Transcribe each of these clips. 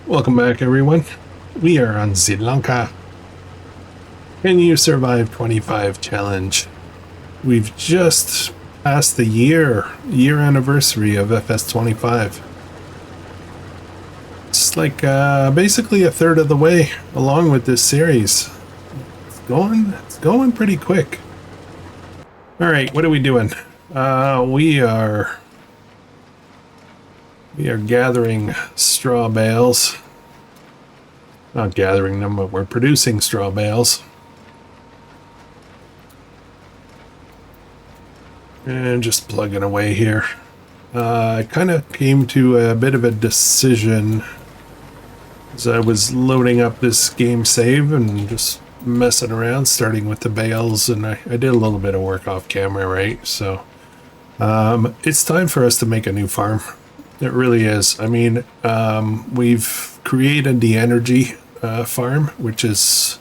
Welcome back, everyone. We are on Zielonka. Can you survive 25 challenge? We've just passed the year anniversary of FS25. It's like basically a third of the way along with this series. It's going pretty quick. All right, what are we doing? We are gathering straw bales. Not gathering them, but we're producing straw bales. And just plugging away here. I kind of came to a bit of a decision as I was loading up this game save and just messing around, starting with the bales, and I did a little bit of work off camera, right? So it's time for us to make a new farm. It really is. I mean, we've created the energy farm, which is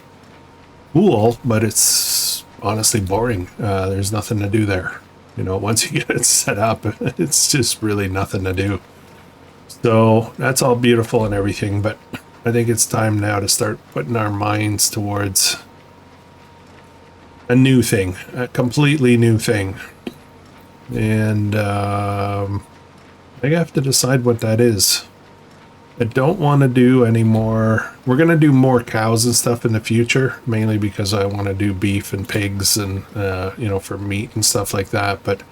cool, but it's honestly boring. There's nothing to do there. You know, once you get it set up, it's just really nothing to do. So that's all beautiful and everything, but I think it's time now to start putting our minds towards a new thing, a completely new thing. And I have to decide what that is. I don't want to do any more. We're going to do more cows and stuff in the future, mainly because I want to do beef and pigs and, you know, for meat and stuff like that. But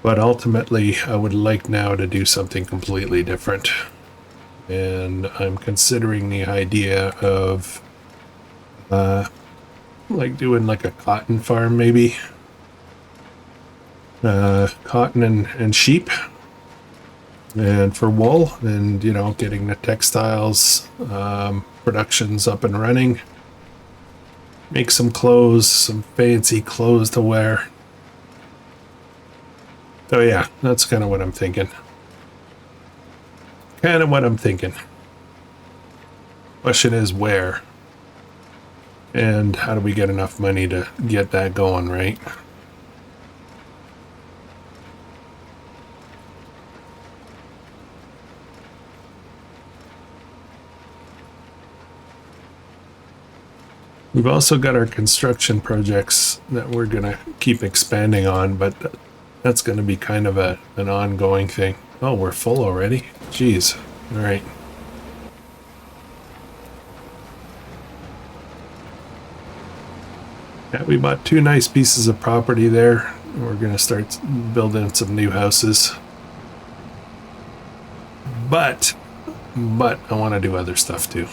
ultimately, I would like now to do something completely different. And I'm considering the idea of, like doing like a cotton farm, maybe. Cotton and sheep. And for wool, and you know, getting the textiles productions up and running, make some clothes, some fancy clothes to wear. So yeah, that's kind of what I'm thinking. Question is where, and how do we get enough money to get that going, right? We've also got our construction projects that we're going to keep expanding on, but that's going to be kind of an ongoing thing. Oh, we're full already? Jeez. All right. Yeah, we bought 2 nice pieces of property there. We're going to start building some new houses. But I want to do other stuff too.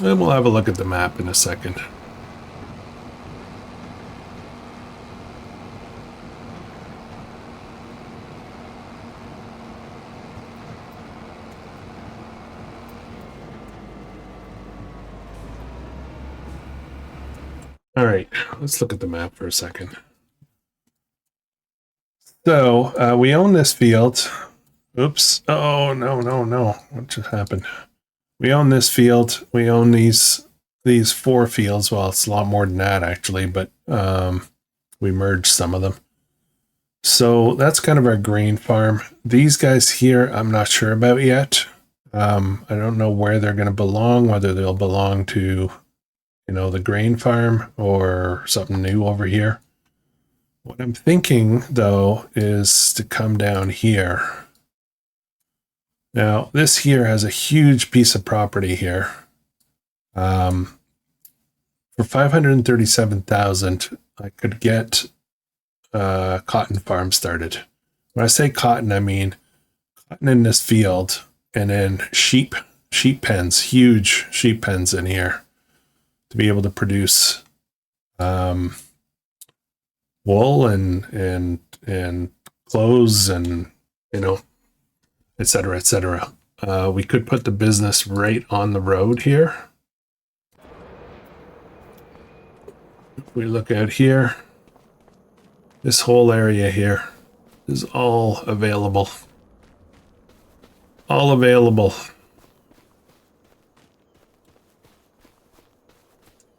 And we'll have a look at the map in a second. All right, let's look at the map for a second. So we own this field. Oops. Oh, no. What just happened? We own this field. We own these 4 fields. Well, it's a lot more than that actually, but we merged some of them. So that's kind of our grain farm. These guys here, I'm not sure about yet. I don't know where they're going to belong, whether they'll belong to, you know, the grain farm or something new over here. What I'm thinking though is to come down here. Now, this here has a huge piece of property here. For 537,000, I could get a cotton farm started. When I say cotton, I mean cotton in this field, and then sheep pens, huge sheep pens in here to be able to produce wool and clothes and, you know, etc., etc. We could put the business right on the road here. If we look out here, this whole area here is all available. All available.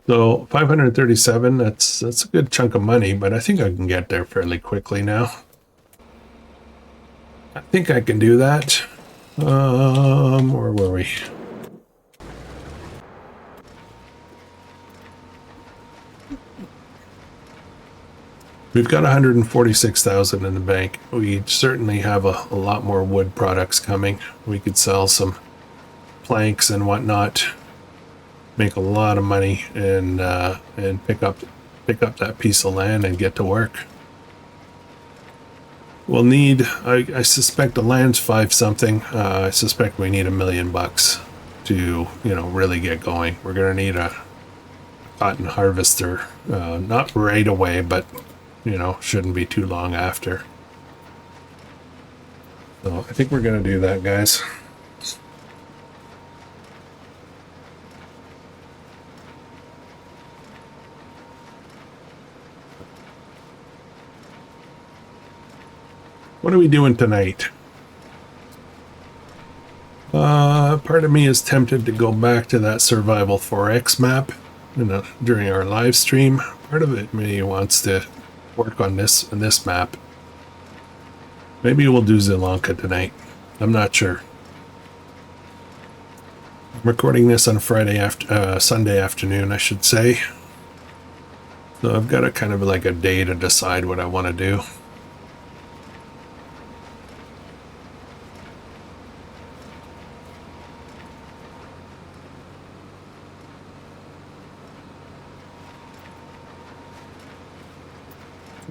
So 537, that's a good chunk of money, but I think I can get there fairly quickly now. think I can do that. Where were we? We've got 146,000 in the bank. We certainly have a lot more wood products coming. We could sell some planks and whatnot, make a lot of money, and pick up that piece of land and get to work. We'll need, I suspect the land's 5 something. I suspect we need $1 million to, really get going. We're gonna need a cotton harvester, not right away, but shouldn't be too long after. So I think we're gonna do that, guys. What are we doing tonight? Part of me is tempted to go back to that Survival 4X map during our live stream. Part of it me wants to work on this map. Maybe we'll do Zielonka tonight. I'm not sure. I'm recording this on Sunday afternoon, I should say. So I've got a kind of like a day to decide what I want to do.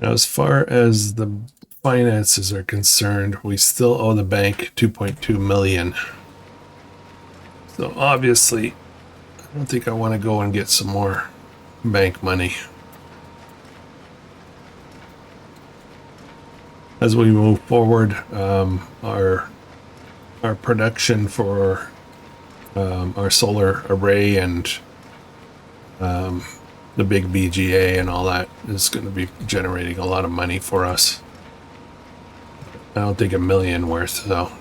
Now, as far as the finances are concerned, we still owe the bank 2.2 million. So obviously, I don't think I want to go and get some more bank money. As we move forward, our production for our solar array and the big BGA and all that is going to be generating a lot of money for us. I don't think $1 million worth though.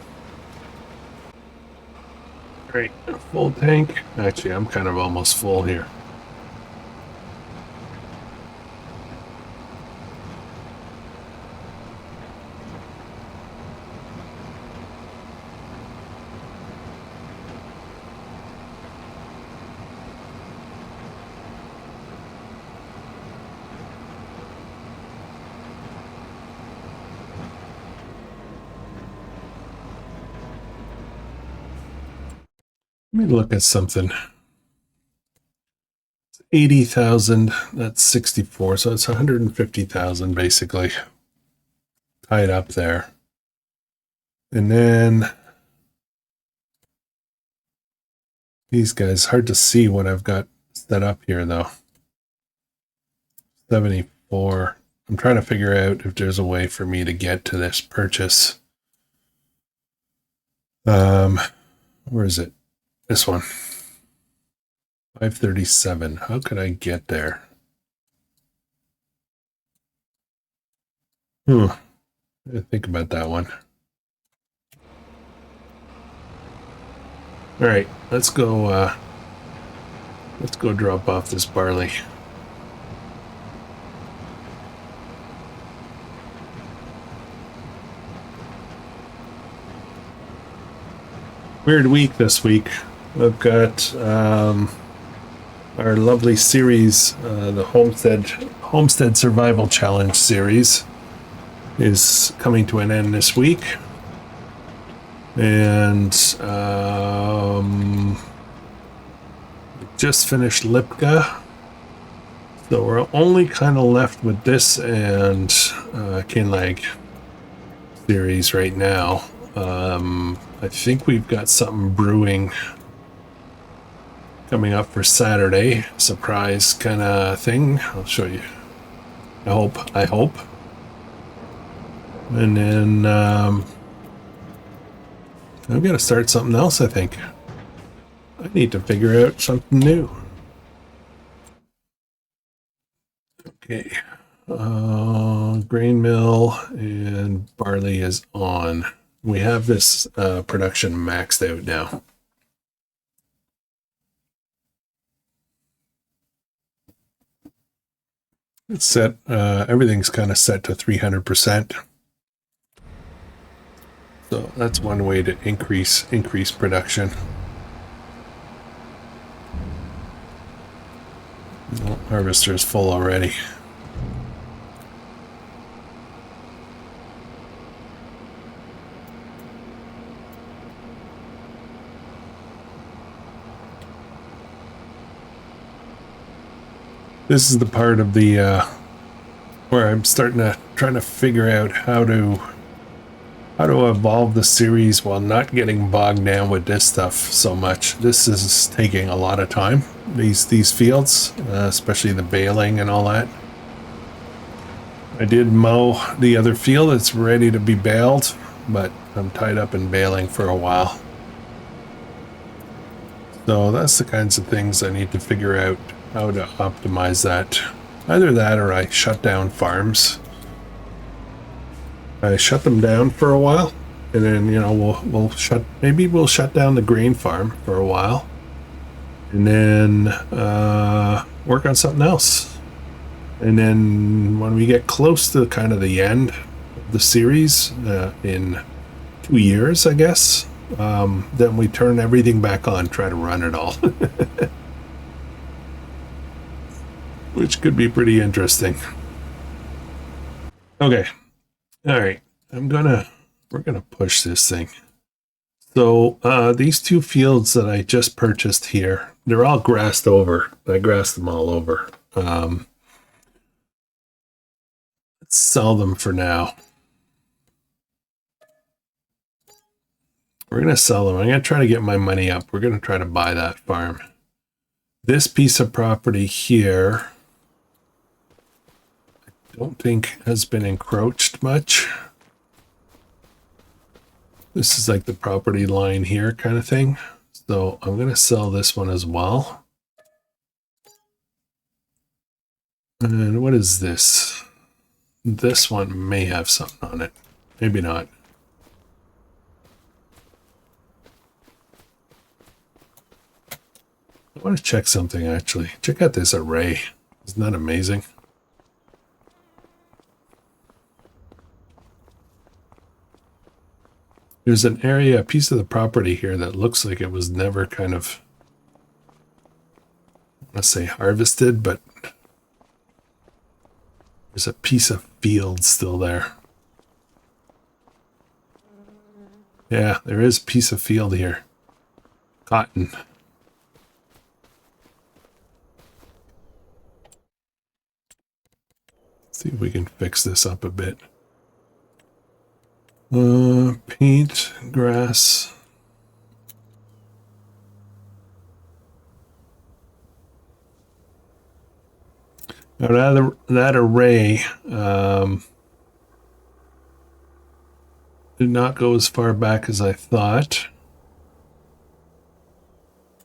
Great, full tank. Actually, I'm kind of almost full here. Let me look at something. 80,000, that's 64, so it's 150,000 basically tied up there. And then these guys, hard to see what I've got set up here though. 74. I'm trying to figure out if there's a way for me to get to this purchase. Where is it? This one. 537. How could I get there? I think about that one. All right, let's go drop off this barley. Weird week this week. We've got our lovely series, the Homestead Survival Challenge series is coming to an end this week. And just finished Lipka. So we're only kind of left with this and Kinlag series right now. I think we've got something brewing coming up for Saturday, surprise kind of thing. I'll show you. I hope. And then I've got to start something else, I think. I need to figure out something new. Okay. Grain mill and barley is on. We have this production maxed out now. It's set, everything's kind of set to 300%. So that's one way to increase production. Well, harvester's full already. This is the part of the where I'm starting to trying to figure out how to evolve the series while not getting bogged down with this stuff so much. This is taking a lot of time. These fields, especially the baling and all that. I did mow the other field. It's ready to be baled, but I'm tied up in baling for a while. So that's the kinds of things I need to figure out how to optimize that. Either that or I shut down farms. I shut them down for a while, and then, you know, maybe we'll shut down the grain farm for a while, and then work on something else. And then when we get close to kind of the end of the series, in 2 years, I guess, then we turn everything back on, try to run it all. Which could be pretty interesting. Okay. All right. We're gonna push this thing. So these two fields that I just purchased here, they're all grassed over. I grassed them all over. Let's sell them for now. We're gonna sell them. I'm gonna try to get my money up. We're gonna try to buy that farm. This piece of property here, I don't think has been encroached much. This is like the property line here kind of thing. So I'm going to sell this one as well. And what is this? This one may have something on it. Maybe not. I want to check something actually. Check out this array. Isn't that amazing? There's an area, a piece of the property here that looks like it was never kind of, I want to say harvested, but there's a piece of field still there. Yeah, there is a piece of field here. Cotton. Let's see if we can fix this up a bit. Paint, grass. Now that array did not go as far back as I thought.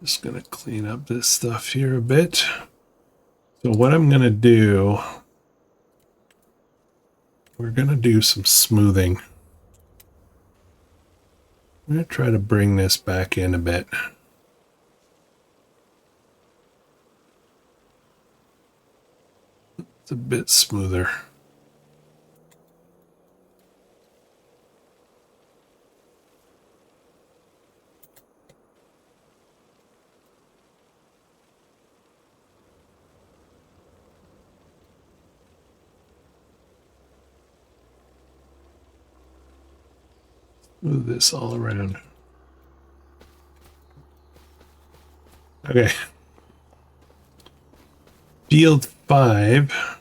Just gonna clean up this stuff here a bit. So what I'm gonna do, we're gonna do some smoothing. I'm going to try to bring this back in a bit. It's a bit smoother. Move this all around. Okay. Field 5.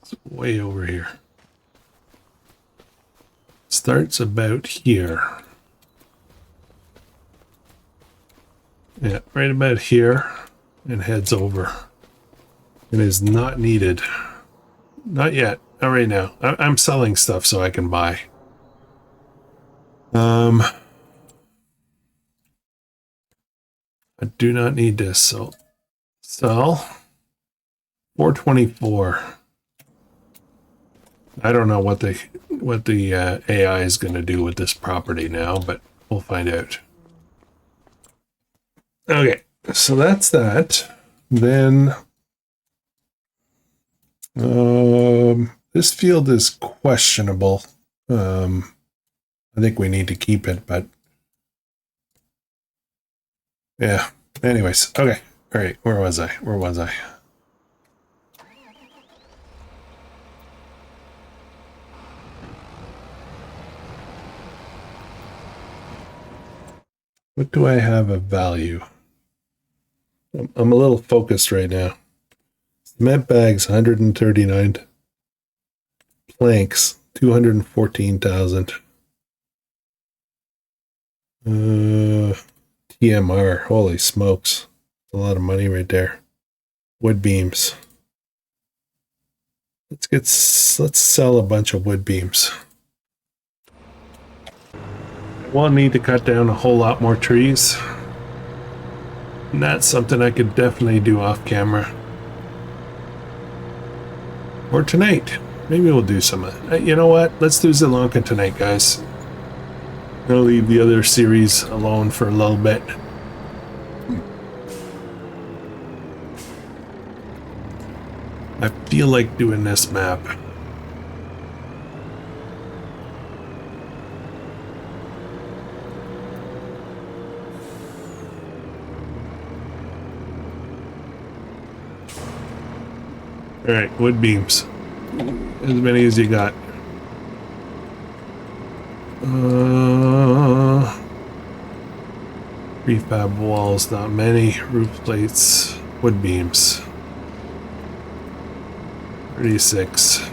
It's way over here. Starts about here. Yeah, right about here and heads over. It is not needed. Not yet. Not right now. I'm selling stuff so I can buy. I do not need this, so sell. 424. I don't know what the AI is going to do with this property now, but we'll find out. Okay, so that's that. Then This field is questionable. I think we need to keep it, but yeah. Anyways, okay. All right, where was I? What do I have of value? I'm a little focused right now. Cement bags, 139. Planks, 214,000. TMR, holy smokes. A lot of money right there. Wood beams. Let's sell a bunch of wood beams. I won't need to cut down a whole lot more trees. And that's something I could definitely do off camera. Or tonight. Maybe we'll do some. You know what? Let's do Zielonka tonight, guys. I'll leave the other series alone for a little bit. I feel like doing this map. Alright, wood beams. As many as you got. Prefab walls, not many. Roof plates, wood beams. 36.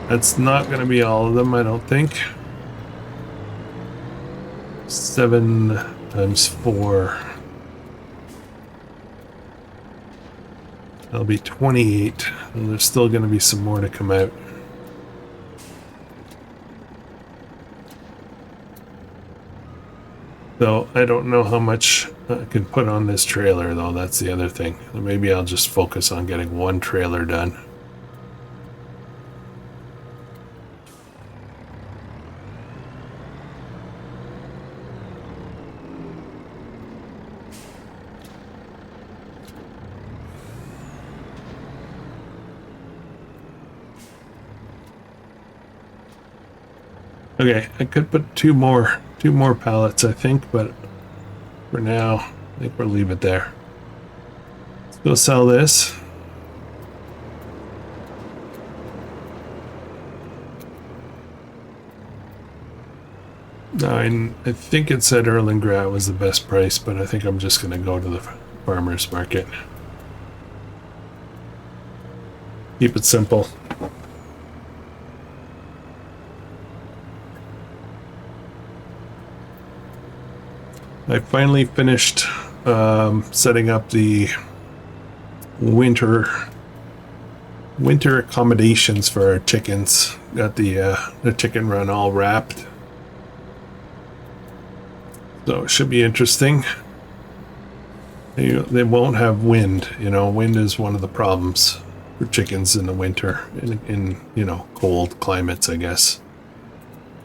That's not going to be all of them, I don't think. 7 times 4. That'll be 28. And there's still going to be some more to come out. So I don't know how much I can put on this trailer, though. That's the other thing. Maybe I'll just focus on getting one trailer done. Okay, I could put two more pallets, I think, but for now, I think we'll leave it there. Let's go sell this. I think it said Erlengrat was the best price, but I think I'm just going to go to the farmer's market. Keep it simple. I finally finished setting up the winter accommodations for our chickens. Got the chicken run all wrapped, so it should be interesting. They won't have wind. You know, wind is one of the problems for chickens in the winter in you know, cold climates, I guess.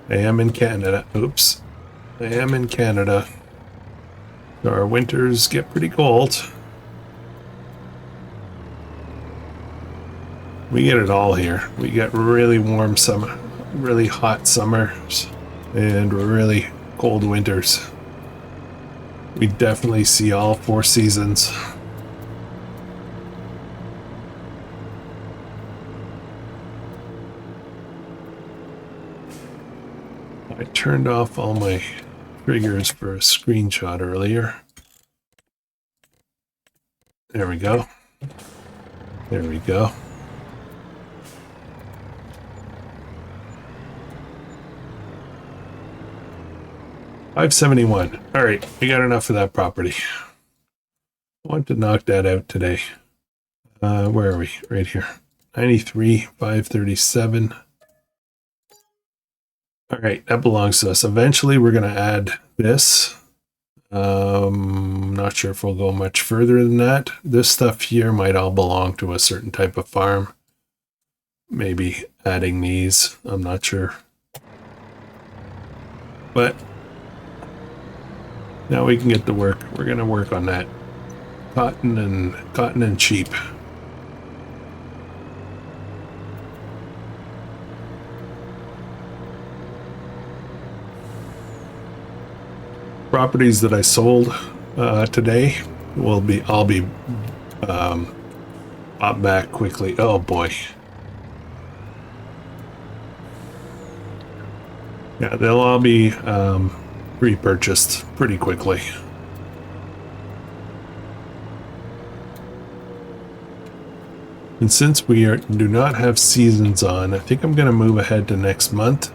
I am in Canada. Oops, I am in Canada. Our winters get pretty cold. We get it all here. We get really warm summer, really hot summers, and really cold winters. We definitely see all 4 seasons. I turned off all my triggers for a screenshot earlier. There we go. There we go. $571. All right, we got enough of that property. I want to knock that out today. Where are we? Right here. 93, 537. All right, that belongs to us. Eventually, we're going to add this. Not sure if we'll go much further than that. This stuff here might all belong to a certain type of farm. Maybe adding these. I'm not sure. But now we can get to work. We're going to work on that. Cotton and sheep. properties that I sold today I'll be bought back quickly. Oh boy. Yeah, they'll all be repurchased pretty quickly. And since do not have seasons on, I think I'm going to move ahead to next month.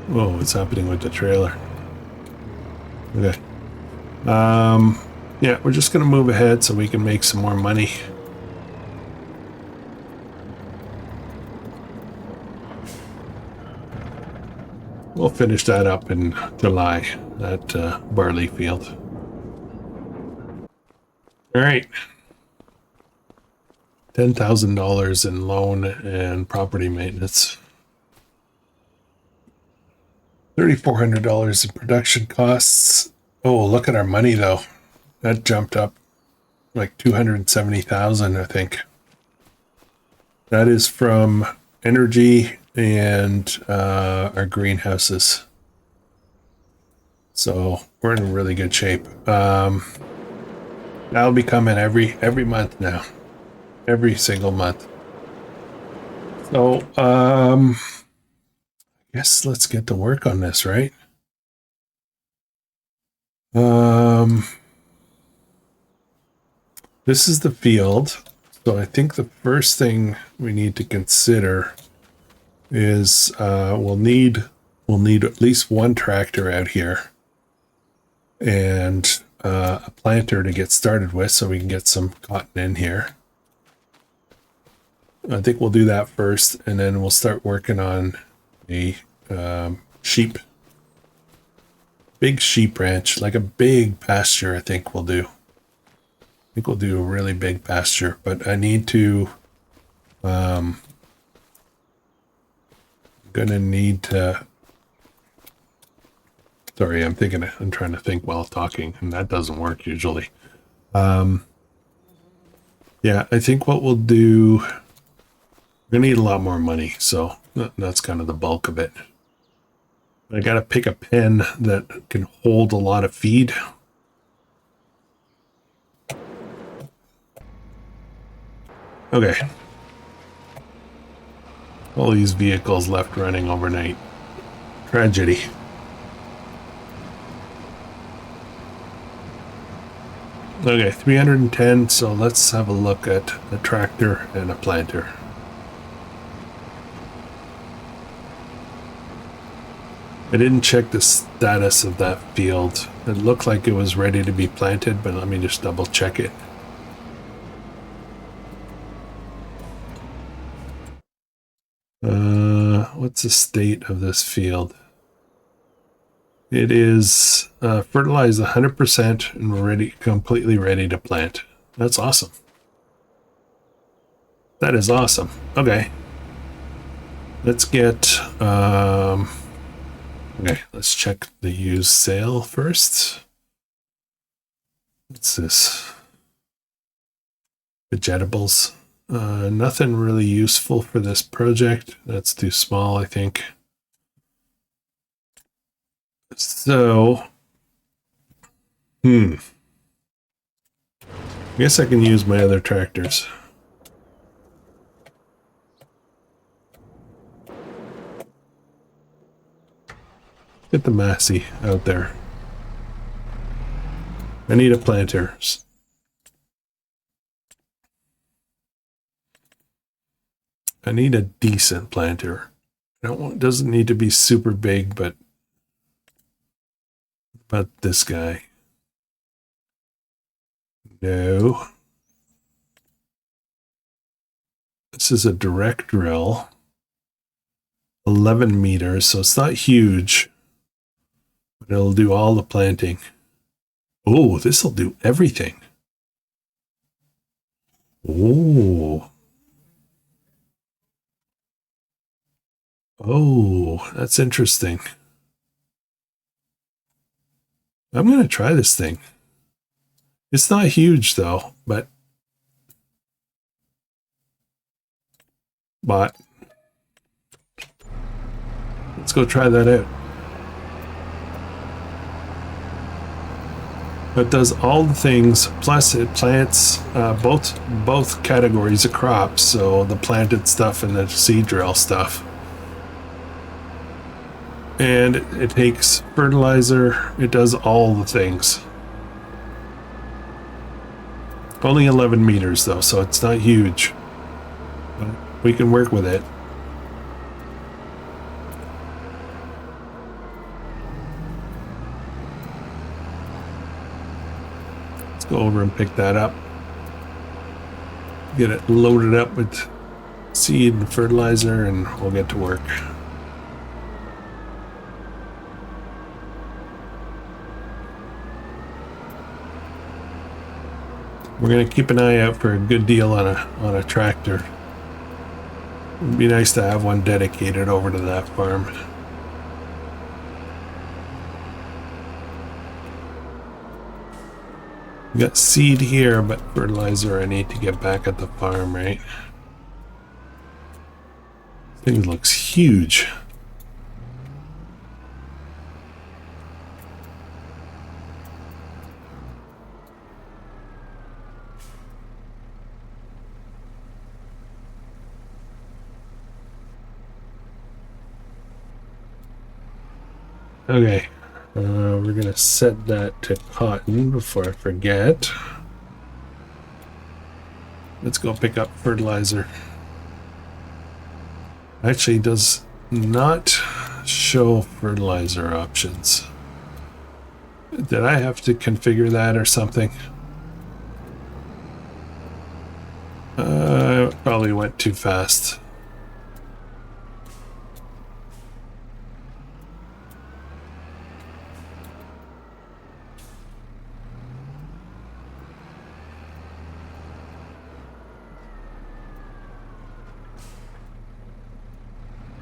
Whoa, what's happening with the trailer? Okay. Yeah, we're just going to move ahead so we can make some more money. We'll finish that up in July, that barley field. All right. $10,000 in loan and property maintenance. $3,400 in production costs. Oh, look at our money though. That jumped up like 270,000, I think. That is from energy and our greenhouses. So we're in really good shape. That'll be coming every month now. Every single month. So, I guess let's get to work on this, right? This is the field. So I think the first thing we need to consider is we'll need at least one tractor out here and a planter to get started with so we can get some cotton in here. I think we'll do that first, and then we'll start working on a big sheep ranch, like a big pasture. I think we'll do. I think we'll do a really big pasture, but I need to. Gonna need to. Sorry, I'm trying to think while talking, and that doesn't work usually. Yeah, I think what we'll do. We're gonna need a lot more money, so that's kind of the bulk of it. I gotta pick a pen that can hold a lot of feed. Okay. All these vehicles left running overnight. Tragedy. Okay, 310, so let's have a look at a tractor and a planter. I didn't check the status of that field. It looked like it was ready to be planted, but let me just double check it. What's the state of this field? It is fertilized 100% and completely ready to plant. That's awesome. That is awesome. Okay. Let's get okay, let's check the used sale first. What's this? Vegetables. Nothing really useful for this project. That's too small, I think. So, I guess I can use my other tractors. Get the Massey out there. I need a planter. I need a decent planter. It doesn't need to be super big, but this guy. No. This is a direct drill. 11 meters, so it's not huge. But it'll do all the planting. Oh, this will do everything. Oh. Oh, that's interesting. I'm going to try this thing. It's not huge though, but let's go try that out. It does all the things, plus it plants both categories of crops, so the planted stuff and the seed drill stuff. And it takes fertilizer, it does all the things. Only 11 meters though, so it's not huge. But we can work with it. Let's go over and pick that up. Get it loaded up with seed and fertilizer and we'll get to work. We're gonna keep an eye out for a good deal on a tractor. It'd be nice to have one dedicated over to that farm. We got seed here, but fertilizer I need to get back at the farm, right? This thing looks huge. Okay, we're gonna set that to cotton before I forget. Let's go pick up fertilizer. Actually, does not show fertilizer options. Did I have to configure that or something? Probably went too fast.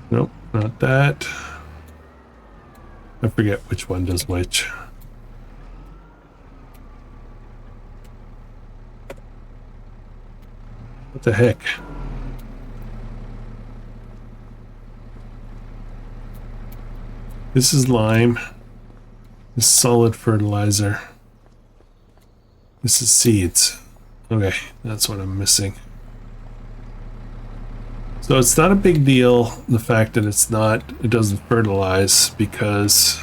Nope, not that. I forget which one does which. What the heck? This is lime. This is solid fertilizer. This is seeds. Okay, that's what I'm missing. So it's not a big deal, the fact that it doesn't fertilize, because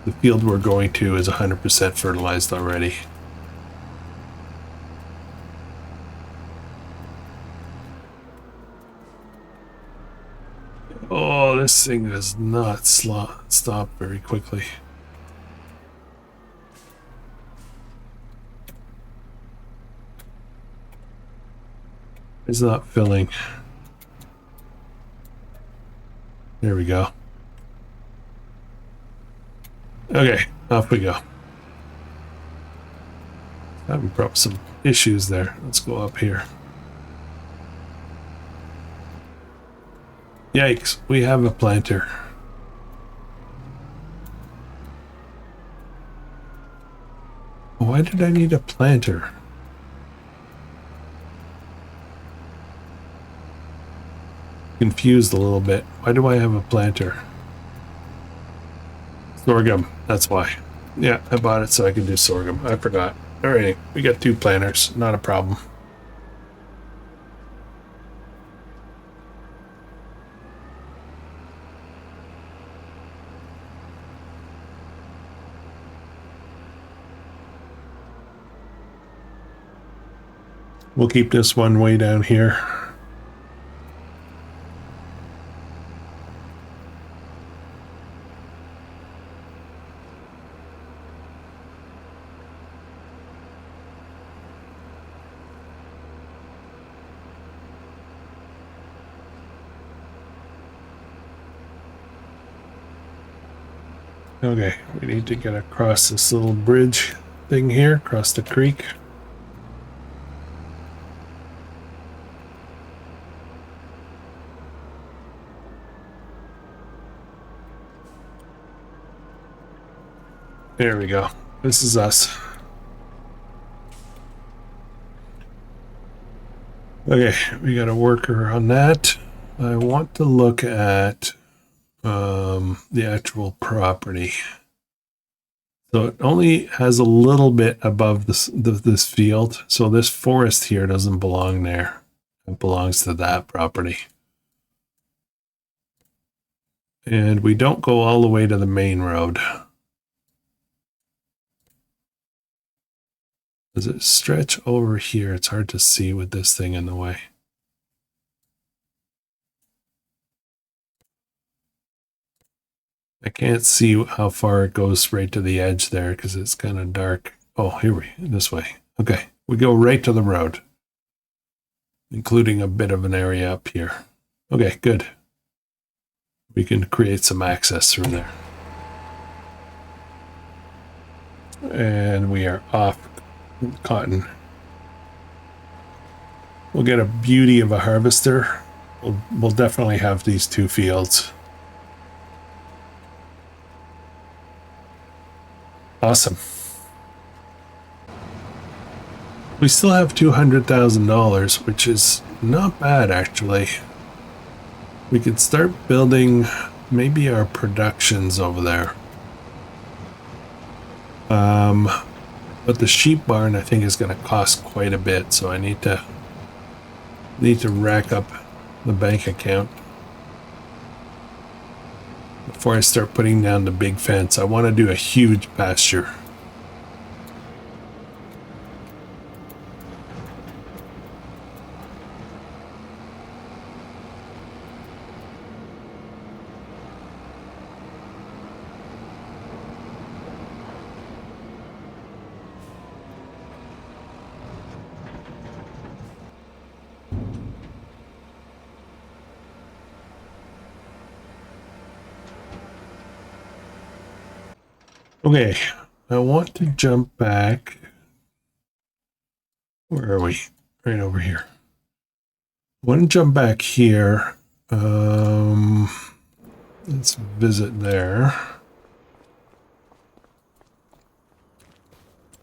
the field we're going to is 100% fertilized already. Oh, this thing does not stop very quickly. It's not filling. There we go. Okay, off we go. Having probably some issues there. Let's go up here. Yikes, we have a planter. Why did I need a planter? Confused a little bit. Why do I have a planter? Sorghum, that's why. Yeah, I bought it so I can do sorghum. I forgot. Alright, we got 2 planters, not a problem. We'll keep this one way down here. Okay, we need to get across this little bridge thing here, across the creek. There we go. This is us. Okay, we got a worker on that. I want to look at the actual property. So it only has a little bit above this field. So this forest here doesn't belong there. It belongs to that property. And we don't go all the way to the main road. Does it stretch over here? It's hard to see with this thing in the way. I can't see how far it goes right to the edge there because it's kind of dark. Oh, this way. Okay, we go right to the road, including a bit of an area up here. Okay, good. We can create some access through there. And we are off cotton. We'll get a beauty of a harvester. We'll definitely have these two fields. Awesome. We still have $200,000, which is not bad actually. We could start building maybe our productions over there. But the sheep barn I think is going to cost quite a bit, so I need to rack up the bank account before I start putting down the big fence. I want to do a huge pasture. Okay, I want to jump back. Where are we? Right over here. I want to jump back here. Let's visit there.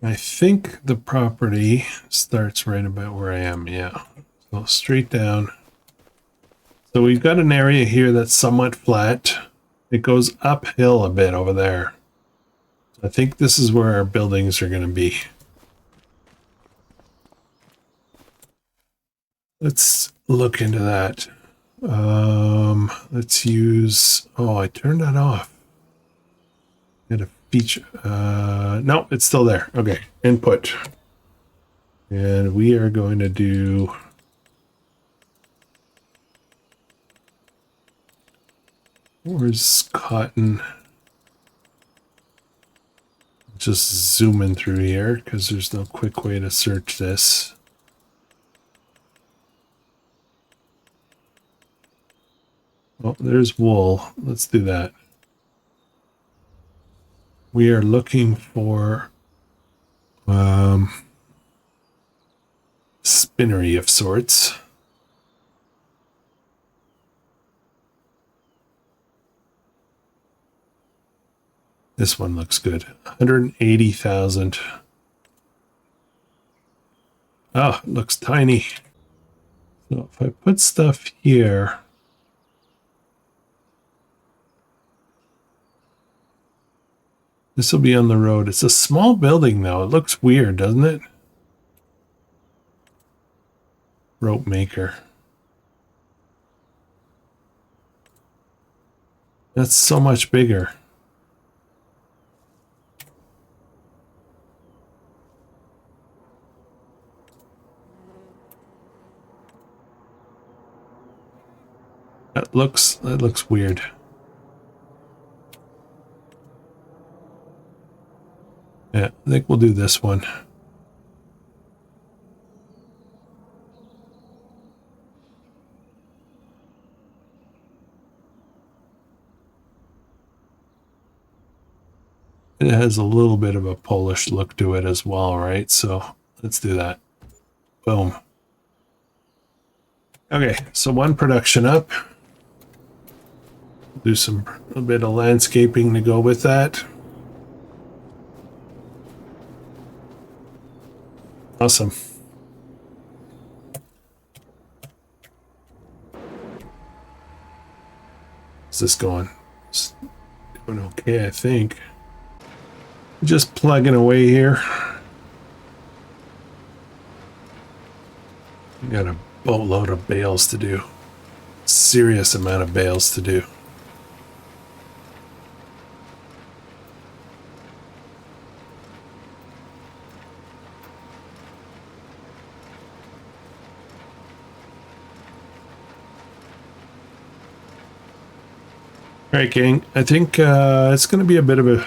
I think the property starts right about where I am. Yeah. So straight down. So we've got an area here that's somewhat flat. It goes uphill a bit over there. I think this is where our buildings are going to be. Let's look into that. Let's use, oh, I turned that off. Get a feature. No, it's still there. Okay, input. And we are going to do where's cotton? Just zoom in through here because there's no quick way to search this. Oh, there's wool. Let's do that. We are looking for spinnery of sorts. This one looks good. 180,000. Oh, it looks tiny. So if I put stuff here, this will be on the road. It's a small building though. It looks weird, doesn't it? Rope maker. That's so much bigger. That looks weird. Yeah, I think we'll do this one. It has a little bit of a Polish look to it as well, right? So let's do that. Boom. Okay, so one production up. Do a bit of landscaping to go with that. Awesome. How's this going? It's doing okay, I think. Just plugging away here. Got a boatload of bales to do. Serious amount of bales to do. All right, gang. I think it's going to be a bit of a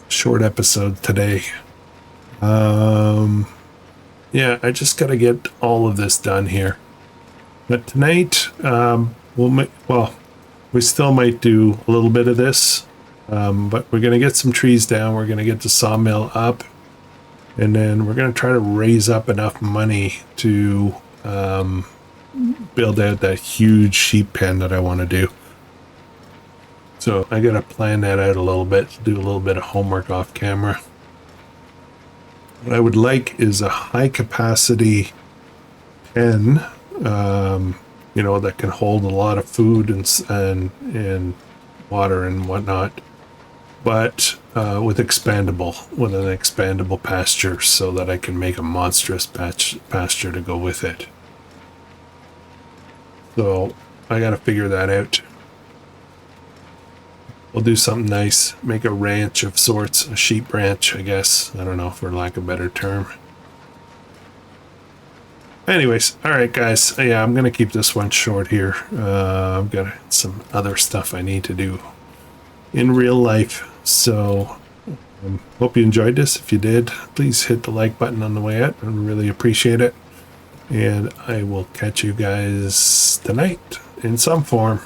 short episode today. Yeah, I just got to get all of this done here. But tonight, we still might do a little bit of this, but we're going to get some trees down. We're going to get the sawmill up, and then we're going to try to raise up enough money to build out that huge sheep pen that I want to do. So I got to plan that out a little bit, do a little bit of homework off camera. What I would like is a high capacity pen, you know, that can hold a lot of food and water and whatnot, but with an expandable pasture, so that I can make a monstrous pasture to go with it. So I got to figure that out. We'll do something nice, make a ranch of sorts, a sheep ranch, I guess. I don't know, for lack of a better term. Anyways, all right, guys. Yeah, I'm going to keep this one short here. I've got some other stuff I need to do in real life. So, hope you enjoyed this. If you did, please hit the like button on the way out. I really appreciate it. And I will catch you guys tonight in some form.